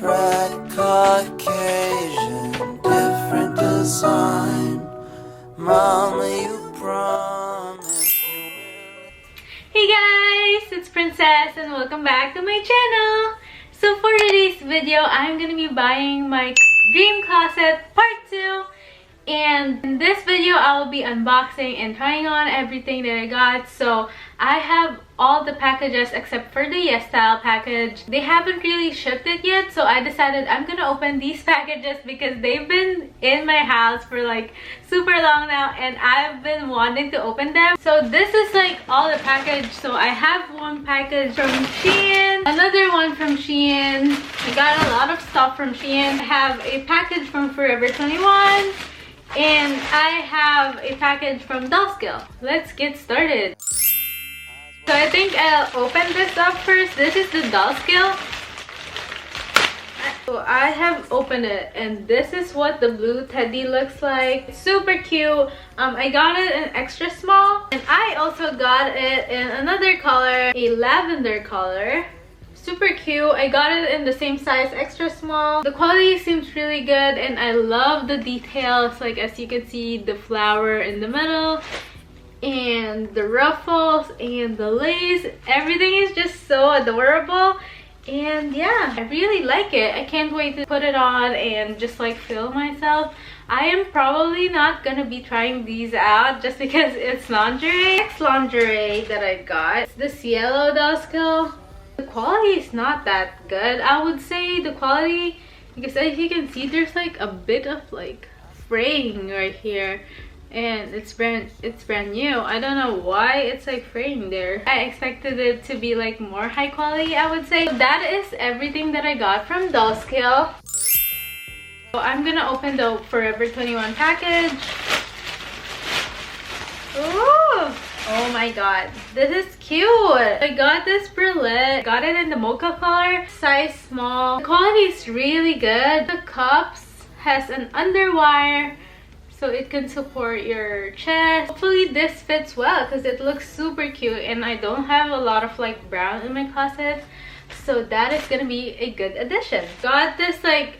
Red Caucasian, different design. Mama, you promised you will. Hey guys, it's Princess and welcome back to my channel. So for today's video, I'm gonna be buying my dream closet part 2. And in this video, I will be unboxing and trying on everything that I got. So I have all the packages except for the Yesstyle package. They haven't really shipped it yet, so I decided I'm gonna open these packages because they've been in my house for like super long now and I've been wanting to open them. So this is like all the package. So I have one package from Shein, another one from Shein. I got a lot of stuff from Shein. I have a package from Forever 21. And I have a package from Dollskill. Let's get started. So I think I'll open this up first. This is the Dollskill. So I have opened it and this is what the blue teddy looks like. It's super cute. I got it in extra small and I also got it in another color, a lavender color. Super cute. I got it in the same size, extra small. The quality seems really good and I love the details. Like as you can see, the flower in the middle and the ruffles and the lace. Everything is just so adorable. And yeah, I really like it. I can't wait to put it on and just like feel myself. I am probably not gonna be trying these out just because it's lingerie. Next lingerie that I got is this yellow Dollskill. The quality is not that good, I would say. The quality, because as you can see, there's like a bit of like fraying right here, and it's brand new. I don't know why it's like fraying there. I expected it to be like more high quality, I would say. So that is everything that I got from Dollskill. So I'm gonna open the Forever 21 package. Ooh! Oh my god, this is cute. I got this bralette. Got it in the mocha color, size small. The quality is really good. The cups has an underwire so it can support your chest. Hopefully this fits well because it looks super cute and I don't have a lot of like brown in my closet. So that is gonna be a good addition. Got this like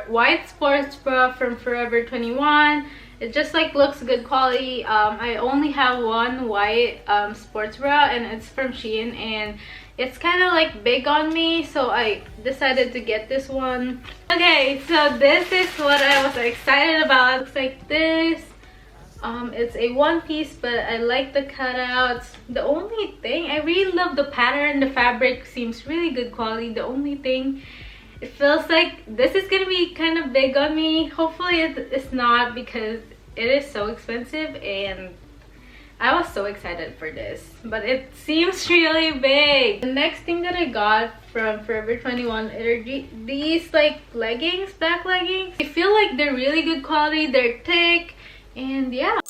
white sports bra from Forever 21. It just like looks good quality. I only have one white sports bra and it's from Shein and it's kind of like big on me, so I decided to get this one. Okay, so this is what I was excited about. It looks like this. It's a one piece, but I like the cutouts. The only thing, I really love the pattern. The fabric seems really good quality. The only thing, it feels like this is gonna be kind of big on me. Hopefully it's not because it is so expensive and I was so excited for this, but it seems really big. The next thing that I got from Forever 21 are these like leggings, black leggings. I feel like they're really good quality. They're thick and yeah.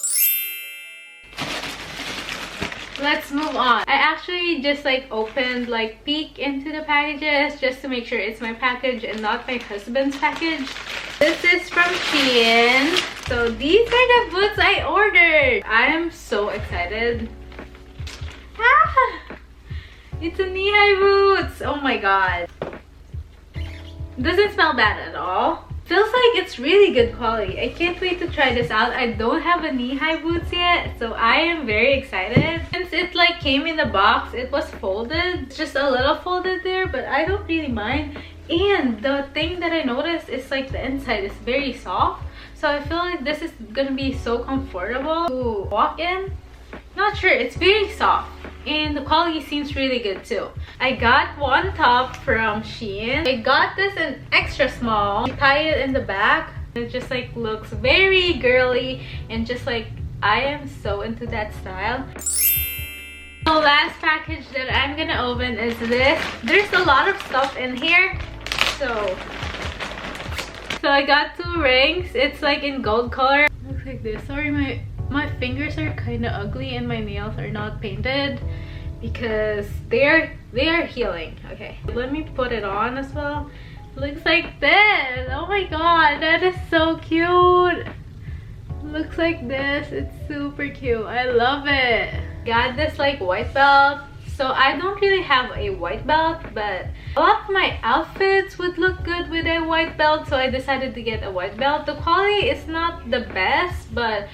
Let's move on. I actually just like opened, like peek into the packages just to make sure it's my package and not my husband's package. This is from Shein. So these are the boots I ordered. I am so excited. Ah! It's a knee-high boots. Oh my god. Doesn't smell bad at all. Feels like it's really good quality. I can't wait to try this out. I don't have a knee-high boots yet, so I am very excited. Since it like came in the box, it was folded. It's just a little folded there, but I don't really mind. And the thing that I noticed is like the inside is very soft. So I feel like this is gonna be so comfortable to walk in. Not sure, it's very soft. And the quality seems really good too. I got one top from Shein. I got this in extra small. You tie it in the back. It just like looks very girly and just like I am so into that style. The last package that I'm gonna open is this. There's a lot of stuff in here. So I got 2 rings. It's like in gold color. Looks like this. Sorry, my fingers are kind of ugly and my nails are not painted because they are healing. Okay, let me put it on as well. It looks like this. Oh my god, that is so cute. Looks like this. It's super cute. I love it. Got this like white belt. So I don't really have a white belt, but a lot of my outfits would look good with a white belt, so I decided to get a white belt. The quality is not the best, but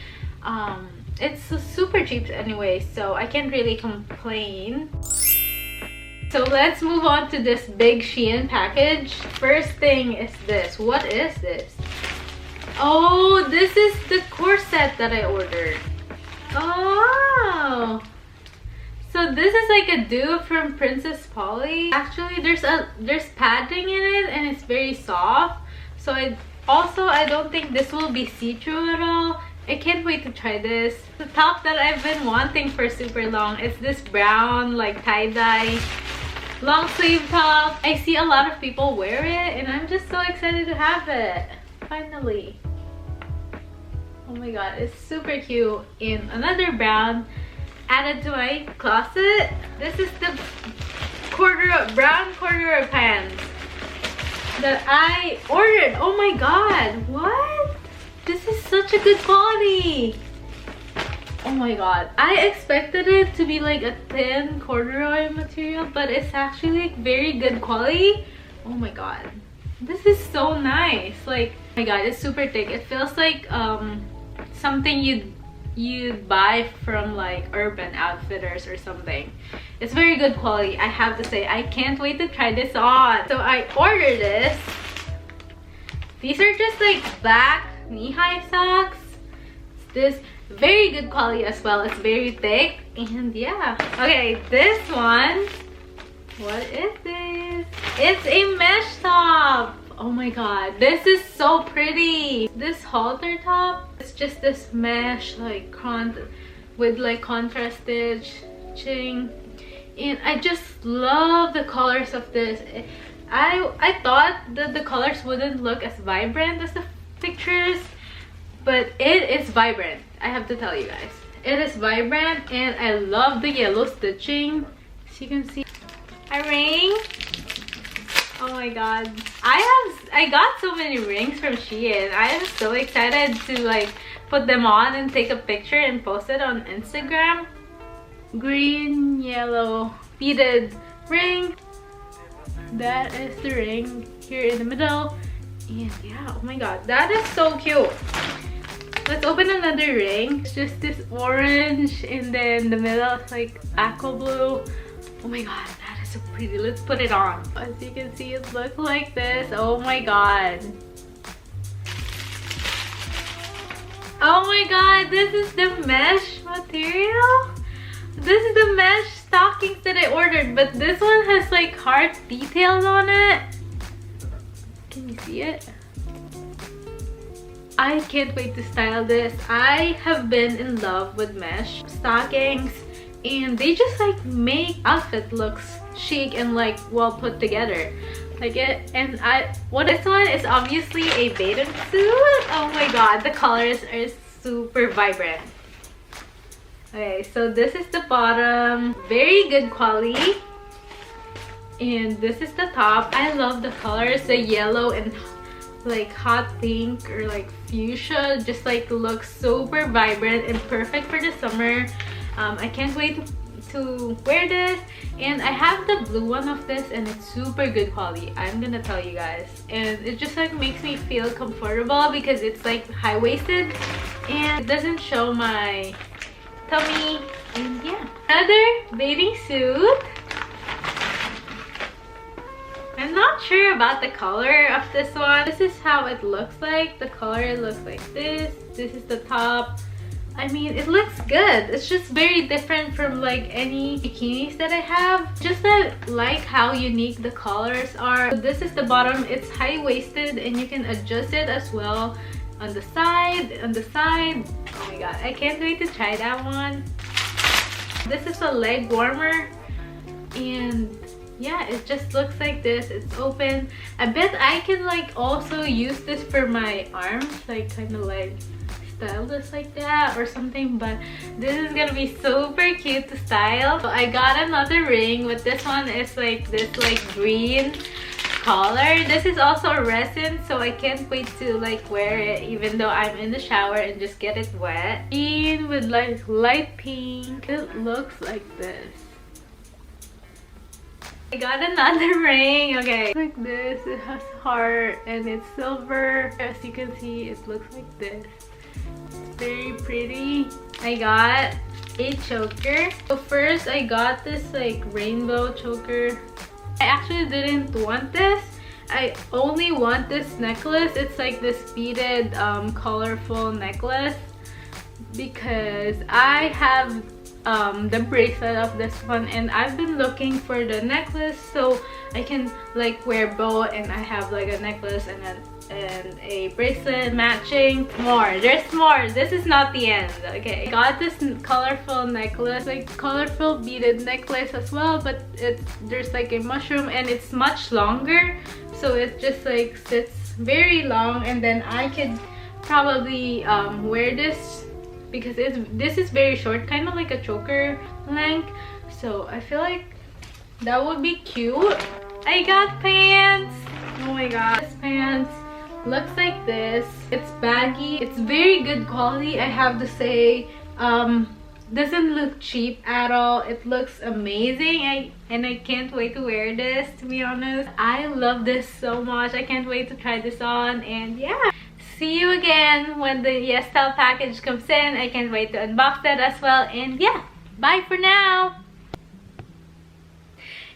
it's super cheap anyway, so I can't really complain. So let's move on to this big Shein package. First thing is this. What is this? Oh, this is the corset that I ordered. Oh, so this is like a dupe from Princess Polly. Actually, there's padding in it and it's very soft. So I don't think this will be see-through at all. I can't wait to try this. The top that I've been wanting for super long is this brown like tie-dye long sleeve top. I see a lot of people wear it and I'm just so excited to have it. Finally. Oh my god, it's super cute. In another brown added to my closet. This is the brown corduroy pants that I ordered. Oh my god, what? This is such a good quality. Oh my god, I expected it to be like a thin corduroy material, but it's actually very good quality. Oh my god, this is so nice. Like, oh my god, it's super thick. It feels like something you'd buy from like Urban Outfitters or something. It's very good quality, I have to say. I can't wait to try this on. So I ordered this. These are just like black knee-high socks. This very good quality as well. It's very thick and yeah. Okay, this one. What is this? It's a mesh top. Oh my god, this is so pretty. This halter top, it's just this mesh like with like contrast stitching, and I just love the colors of this. I thought that the colors wouldn't look as vibrant as the pictures, but it is vibrant. I have to tell you guys, it is vibrant, and I love the yellow stitching. As you can see, a ring. Oh my god, I got so many rings from Shein. I am so excited to like put them on and take a picture and post it on Instagram. Green, yellow beaded ring. That is the ring here in the middle. And yeah, oh my god, that is so cute. Let's open another ring. It's just this orange, and then the middle is like aqua blue. Oh my god, that is so pretty. Let's put it on. As you can see, it looks like this. Oh my god. Oh my god, this is the mesh material. This is the mesh stockings that I ordered, but this one has like heart details on it. Can you see it? I can't wait to style this. I have been in love with mesh stockings, and they just like make outfit looks chic and like well put together. Like it, and this one is obviously a bathing suit. Oh my god, the colors are super vibrant. Okay, so this is the bottom, very good quality, and this is the top. I love the colors, the yellow and like hot pink or like fuchsia, just like looks super vibrant and perfect for the summer. I can't wait to wear this, and I have the blue one of this, and it's super good quality, I'm gonna tell you guys. And it just like makes me feel comfortable because it's like high-waisted and it doesn't show my tummy. And yeah, another bathing suit. I'm not sure about the color of this one. This is how it looks like. The color looks like this. This is the top. I mean, it looks good. It's just very different from like any bikinis that I have. Just like how unique the colors are. So this is the bottom. It's high-waisted and you can adjust it as well on the side. Oh my god, I can't wait to try that one. This is a leg warmer, and yeah, it just looks like this. It's open. I bet I can like also use this for my arms, like kind of like style this like that or something, but this is gonna be super cute to style. So I got another ring, but this one is like this like green color. This is also a resin, so I can't wait to like wear it even though I'm in the shower and just get it wet. Green with like light pink. It looks like this. I got another ring. Okay, like this. It has heart and it's silver. As you can see, it looks like this. Very pretty. I got a choker. So first I got this like rainbow choker. I actually didn't want this. I only want this necklace. It's like this beaded colorful necklace because I have the bracelet of this one and I've been looking for the necklace so I can like wear both, and I have like a necklace and a bracelet matching. There's more. This is not the end. Okay, I got this colorful necklace, like colorful beaded necklace as well, but there's like a mushroom and it's much longer, so it just like sits very long, and then I could probably wear this because this is very short, kind of like a choker length, so I feel like that would be cute. I got pants. Oh my god, this pants looks like this. It's baggy. It's very good quality, I have to say. Doesn't look cheap at all. It looks amazing. And I can't wait to wear this, to be honest. I love this so much. I can't wait to try this on, and yeah. See you again when the Yesstyle package comes in. I can't wait to unbox that as well, and yeah, bye for now.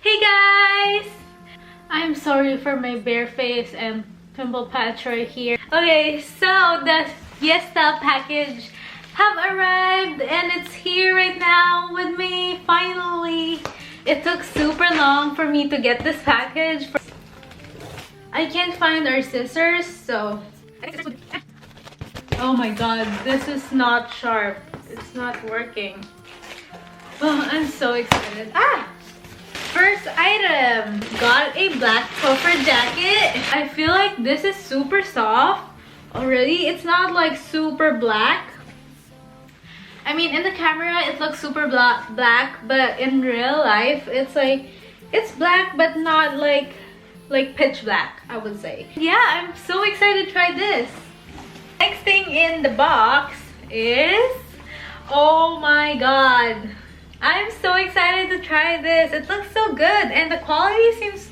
Hey guys! I'm sorry for my bare face and pimple patch right here. Okay, so the Yesstyle package have arrived and it's here right now with me, finally. It took super long for me to get this package. I can't find our scissors, so... Oh my god, this is not sharp. It's not working. Oh, I'm so excited. First item, got a black puffer jacket. I feel like this is super soft already. It's not like super black. I mean, in the camera it looks super black, but in real life it's like, it's black but not like pitch black, I would say. Yeah, I'm so excited to try this. Next thing in the box is, oh my god, I'm so excited to try this. It looks so good and the quality seems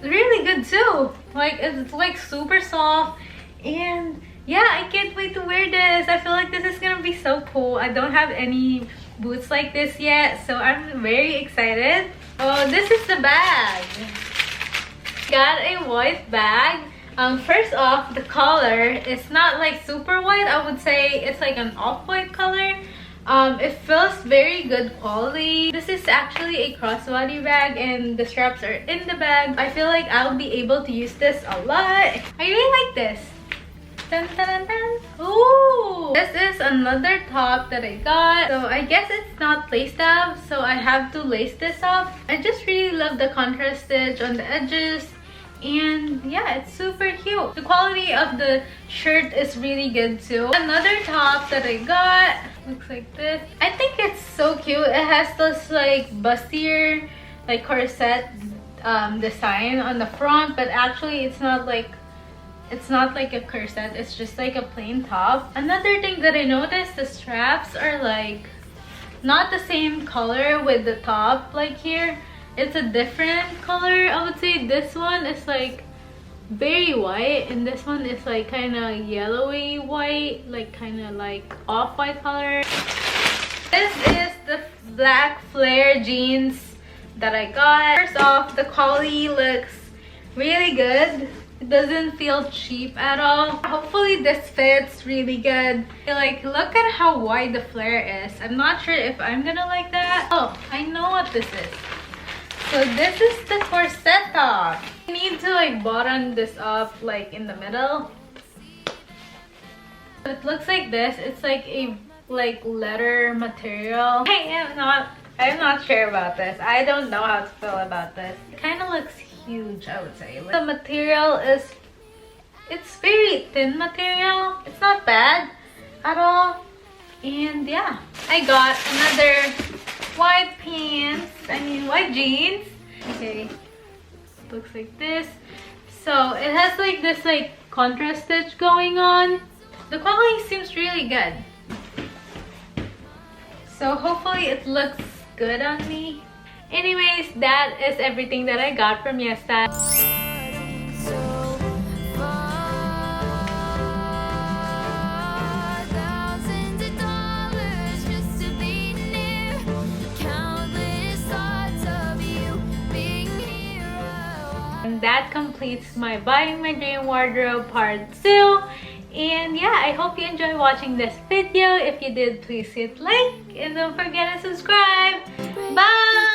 really good too. Like, it's like super soft, and yeah, I can't wait to wear this. I feel like this is gonna be so cool. I don't have any boots like this yet, so I'm very excited. Oh, this is the bag. Got a white bag. First off, the color is not like super white. I would say it's like an off-white color. It feels very good quality. This is actually a crossbody bag and the straps are in the bag. I feel like I'll be able to use this a lot. I really like this. Dun, dun, dun, dun. Ooh! This is another top that I got. So I guess it's not laced up, so I have to lace this up. I just really love the contrast stitch on the edges. And yeah, it's super cute. The quality of the shirt is really good too. Another top that I got looks like this. I think it's so cute. It has this like bustier, like corset design on the front, but actually it's not like a corset. It's just like a plain top. Another thing that I noticed, the straps are like not the same color with the top. Like here, it's a different color. I would say this one is like very white and this one is like kind of yellowy white, like kind of like off-white color. This is the black flare jeans that I got. First off, the quality looks really good. It doesn't feel cheap at all. Hopefully this fits really good. Like, look at how wide the flare is. I'm not sure if I'm gonna like that. Oh, I know what this is. So this is the corset top. You need to like button this up like in the middle. It looks like this. It's like a leather material. I'm not sure about this. I don't know how to feel about this. It kind of looks huge, I would say. The material is, it's very thin material. It's not bad at all. And yeah, I got another white pants, white jeans. Okay, looks like this. So it has like this like contrast stitch going on. The quality seems really good. So hopefully it looks good on me. Anyways, that is everything that I got from Yesstyle. And that completes my Buying My Dream Wardrobe Part 2. And yeah, I hope you enjoyed watching this video. If you did, please hit like and don't forget to subscribe. Bye!